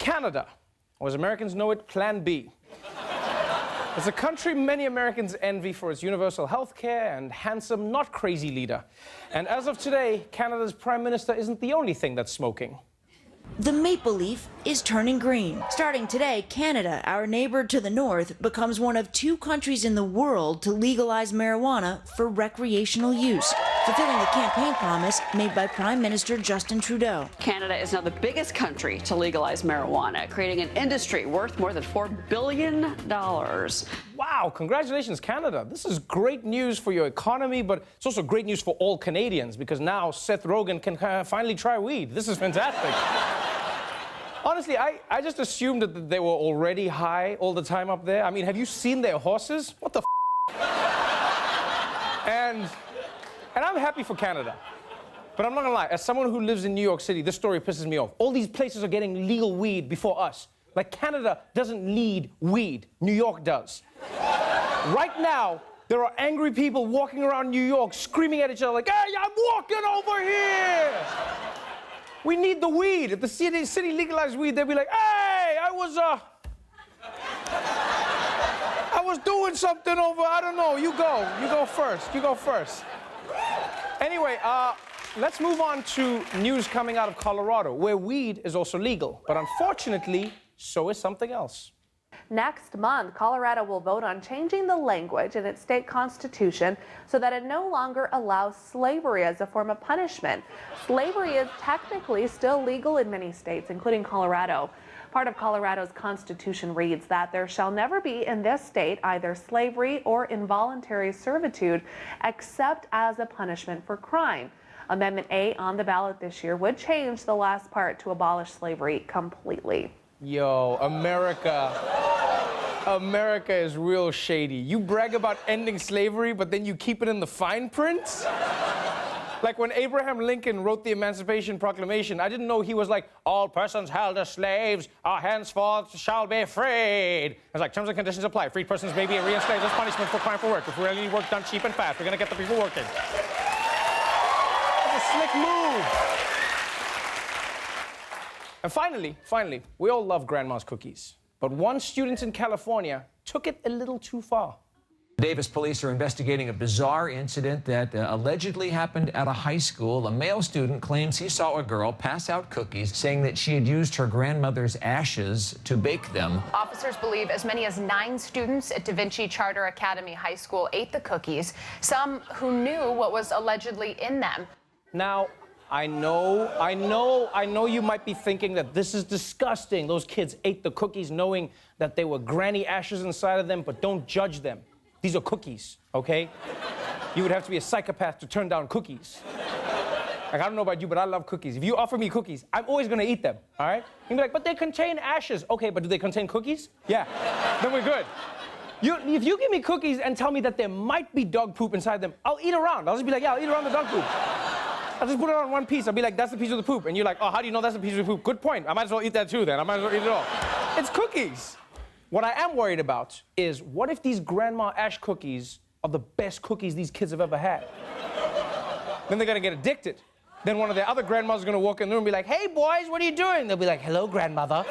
Canada, or as Americans know it, Plan B. It's a country many Americans envy for its universal health care and handsome, not crazy leader. And as of today, Canada's Prime Minister isn't the only thing that's smoking. The maple leaf is turning green. Starting today, Canada, our neighbor to the north, becomes one of 2 countries in the world to legalize marijuana for recreational use, fulfilling the campaign promise made by Prime Minister Justin Trudeau. Canada is now the biggest country to legalize marijuana, creating an industry worth more than $4 billion. Wow, congratulations, Canada. This is great news for your economy, but it's also great news for all Canadians, because now Seth Rogen can finally try weed. This is fantastic. Honestly, I just assumed that they were already high all the time up there. I mean, have you seen their horses? What the f***? And I'm happy for Canada. But I'm not gonna lie, as someone who lives in New York City, this story pisses me off. All these places are getting legal weed before us. Like, Canada doesn't need weed. New York does. Right now, there are angry people walking around New York screaming at each other like, "Hey, I'm walking over here!" We need the weed. If the city legalized weed, they'd be like, "Hey, I was doing something over, I don't know, you go first. Anyway, let's move on to news coming out of Colorado, where weed is also legal. But unfortunately, so is something else. Next month, Colorado will vote on changing the language in its state constitution so that it no longer allows slavery as a form of punishment. Slavery is technically still legal in many states, including Colorado. Part of Colorado's constitution reads that there shall never be in this state either slavery or involuntary servitude except as a punishment for crime. Amendment A on the ballot this year would change the last part to abolish slavery completely. Yo, America is real shady. You brag about ending slavery, but then you keep it in the fine print? Like when Abraham Lincoln wrote the Emancipation Proclamation, I didn't know he was like, "All persons held as slaves are henceforth shall be freed." It's like, terms and conditions apply. Freed persons may be reinstated as punishment for crime for work. If we really need work done cheap and fast, we're gonna get the people working. That's a slick move. And finally, we all love grandma's cookies. But one student in California took it a little too far. Davis police are investigating a bizarre incident that allegedly happened at a high school. A male student claims he saw a girl pass out cookies, saying that she had used her grandmother's ashes to bake them. Officers believe as many as 9 students at Da Vinci Charter Academy High School ate the cookies, some who knew what was allegedly in them. Now, I know you might be thinking that this is disgusting. Those kids ate the cookies knowing that there were granny ashes inside of them, but don't judge them. These are cookies, okay? You would have to be a psychopath to turn down cookies. Like, I don't know about you, but I love cookies. If you offer me cookies, I'm always gonna eat them, all right? You'd be like, "But they contain ashes." Okay, but do they contain cookies? Yeah, then we're good. If you give me cookies and tell me that there might be dog poop inside them, I'll eat around. I'll just be like, "Yeah, I'll eat around the dog poop." I'll just put it on one piece. I'll be like, "That's the piece of the poop." And you're like, "Oh, how do you know that's a piece of the poop?" Good point. I might as well eat that too then. I might as well eat it all. It's cookies. What I am worried about is, what if these grandma ash cookies are the best cookies these kids have ever had? Then they're gonna get addicted. Then one of their other grandmas is gonna walk in the room and be like, "Hey boys, what are you doing?" They'll be like, "Hello, grandmother."